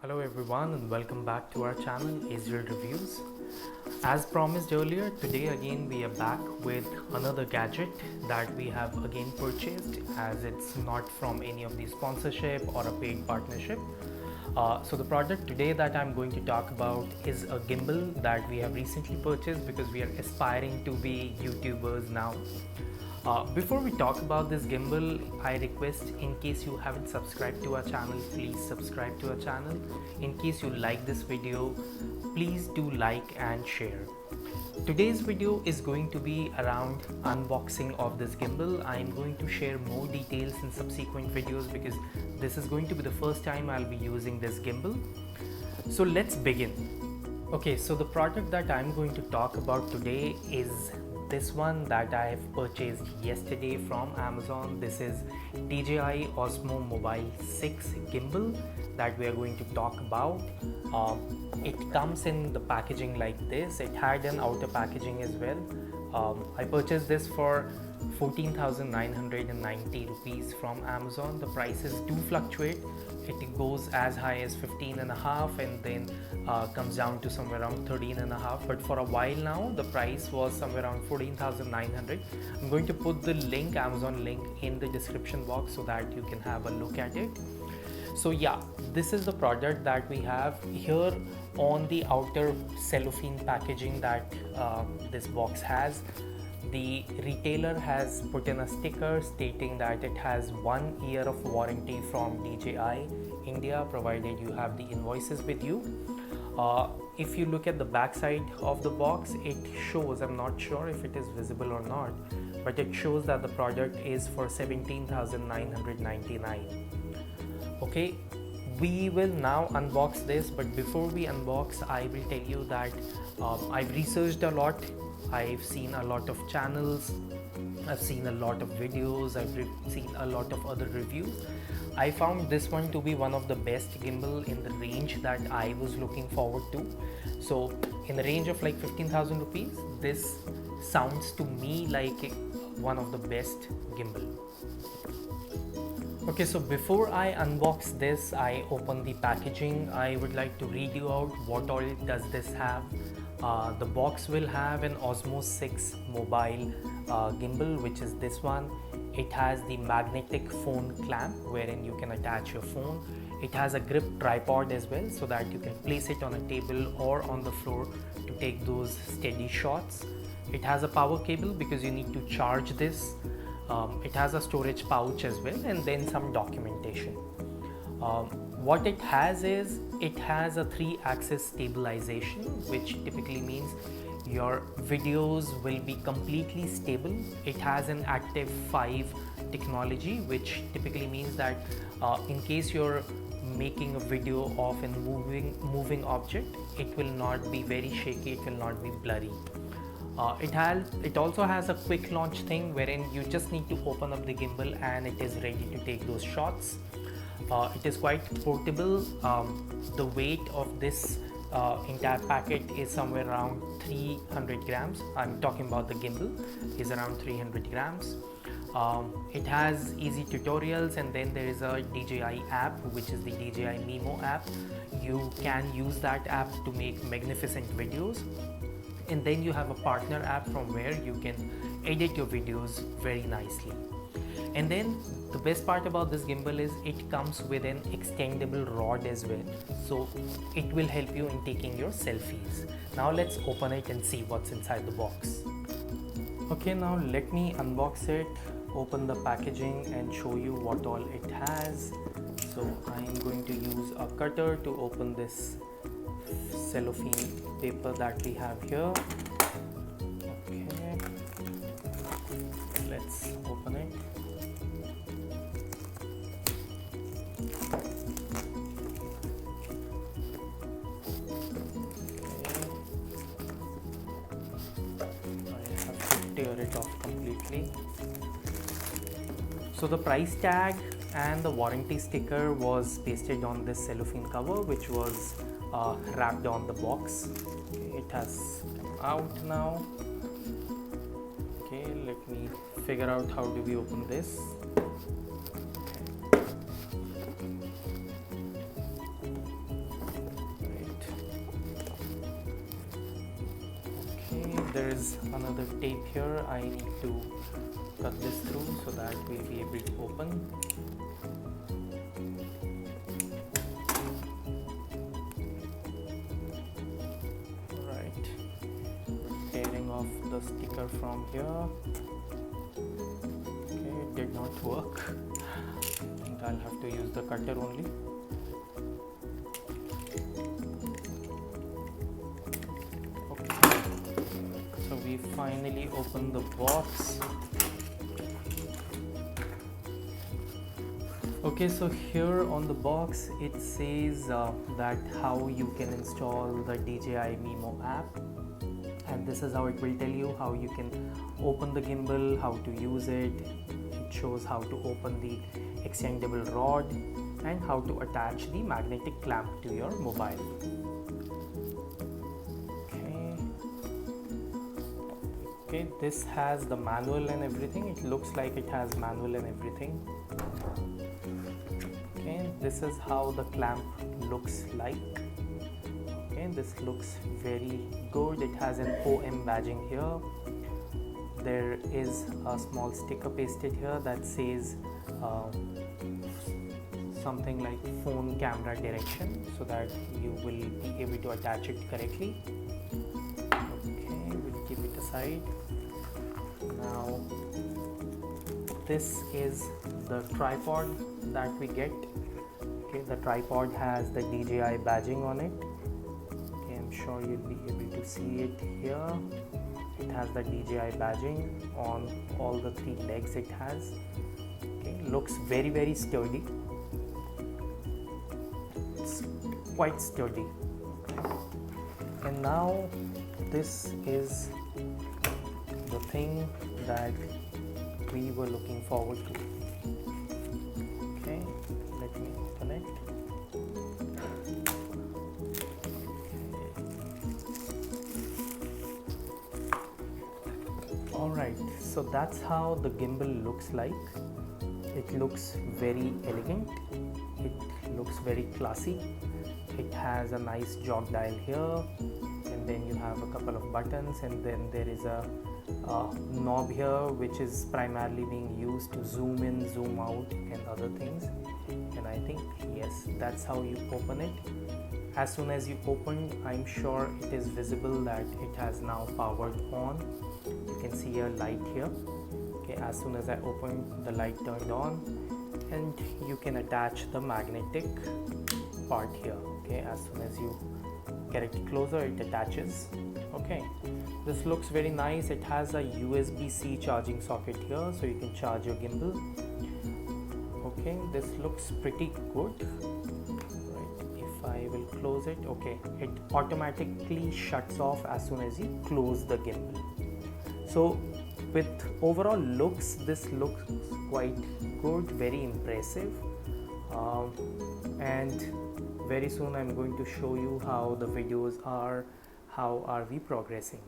Hello everyone and welcome back to our channel Israel Reviews. As promised earlier, today again we are back with another gadget that we have again purchased, as it's not from any of the sponsorship or a paid partnership. So the product today that I'm going to talk about is a gimbal that we have recently purchased because we are aspiring to be YouTubers now. Before we talk about this gimbal, I request, in case you haven't subscribed to our channel, please subscribe to our channel. In case you like this video, please do like and share. Today's video is going to be around unboxing of this gimbal. I am going to share more details in subsequent videos because this is going to be the first time I'll be using this gimbal. So let's begin. Okay, so the product that I'm going to talk about today is this one that I have purchased yesterday from Amazon. This is DJI Osmo Mobile 6 gimbal that we are going to talk about. It comes in the packaging like this. It had an outer packaging as well. I purchased this for 14,990 rupees from Amazon. The prices do fluctuate. It goes as high as 15 and a half and then comes down to somewhere around 13 and a half, but for a while now the price was somewhere around 14,900. I'm going to put the link, Amazon link, in the description box so that you can have a look at it. So yeah, this is the product that we have here. On the outer cellophane packaging that this box has, the retailer has put in a sticker stating that it has 1 year of warranty from DJI India, provided you have the invoices with you. If you look at the back side of the box, it shows, I'm not sure if it is visible or not, but it shows that the product is for 17,999. Okay, we will now unbox this, but before we unbox, I will tell you that I've researched a lot. I've seen a lot of channels, I've seen a lot of videos, I've seen a lot of other reviews. I found this one to be one of the best gimbal in the range that I was looking forward to. So in the range of like 15,000 rupees, this sounds to me like one of the best gimbal. Okay, so before I unbox this, I open the packaging. I would like to read you out what all does this have. The box will have an Osmo 6 mobile gimbal, which is this one. It has the magnetic phone clamp wherein you can attach your phone. It has a grip tripod as well so that you can place it on a table or on the floor to take those steady shots. It has a power cable because you need to charge this. It has a storage pouch as well, and then some documentation. What it has is, it has a 3-axis stabilization, which typically means your videos will be completely stable. It has an Active 5 technology, which typically means that in case you're making a video of a moving object, it will not be very shaky, it will not be blurry. It also has a quick launch thing wherein you just need to open up the gimbal and it is ready to take those shots. It is quite portable. The weight of this entire packet is somewhere around 300 grams. I'm talking about the gimbal, is around 300 grams. It has easy tutorials, and then there is a DJI app, which is the DJI Mimo app. You can use that app to make magnificent videos. And then you have a partner app from where you can edit your videos very nicely. And then the best part about this gimbal is it comes with an extendable rod as well, so it will help you in taking your selfies. Now let's open it and see what's inside the box. Okay, now let me unbox it, open the packaging and show you what all it has. So I am going to use a cutter to open this cellophane paper that we have here. Okay, let's open it. Okay, I have to tear it off completely. So the price tag and the warranty sticker was pasted on this cellophane cover, which was wrapped on the box. Okay, it has come out now. Okay, let me figure out how do we open this. Okay. there is another tape here. I need to cut this through so that we'll be able to open. Right, tearing off the sticker from here. Okay, it did not work. I think I'll have to use the cutter only. We finally open the box. Okay, so here on the box it says that how you can install the DJI Mimo app, and this is how it will tell you how you can open the gimbal, how to use it. It shows how to open the extendable rod and how to attach the magnetic clamp to your mobile. Okay, this has the manual and everything. It looks like it has manual and everything. Okay, this is how the clamp looks like. Okay, this looks very good. It has an OM badging here. There is a small sticker pasted here that says something like phone camera direction, so that you will be able to attach it correctly. Keep it aside. Now this is the tripod that we get. Okay, the tripod has the DJI badging on it. Okay, I'm sure you'll be able to see it here. It has the DJI badging on all the 3 legs it has. Okay, looks very sturdy. It's quite sturdy. Okay. And now this is the thing that we were looking forward to. Okay, let me open it. Okay. Alright, so that's how the gimbal looks like. It looks very elegant. It looks very classy. It has a nice jog dial here. And then you have a couple of buttons, and then there is a knob here which is primarily being used to zoom in, zoom out and other things. And I think yes, that's how you open it. As soon as you open, I'm sure it is visible that it has now powered on. You can see a light here. Okay, as soon as I opened, the light turned on, and you can attach the magnetic part here. Okay, as soon as you get it closer, it attaches. Okay, this looks very nice. It has a USB-C charging socket here, so you can charge your gimbal. Okay, this looks pretty good. Right, if I will close it, okay, it automatically shuts off as soon as you close the gimbal. So with overall looks, this looks quite good, very impressive, and very soon I'm going to show you how the videos are, how are we progressing.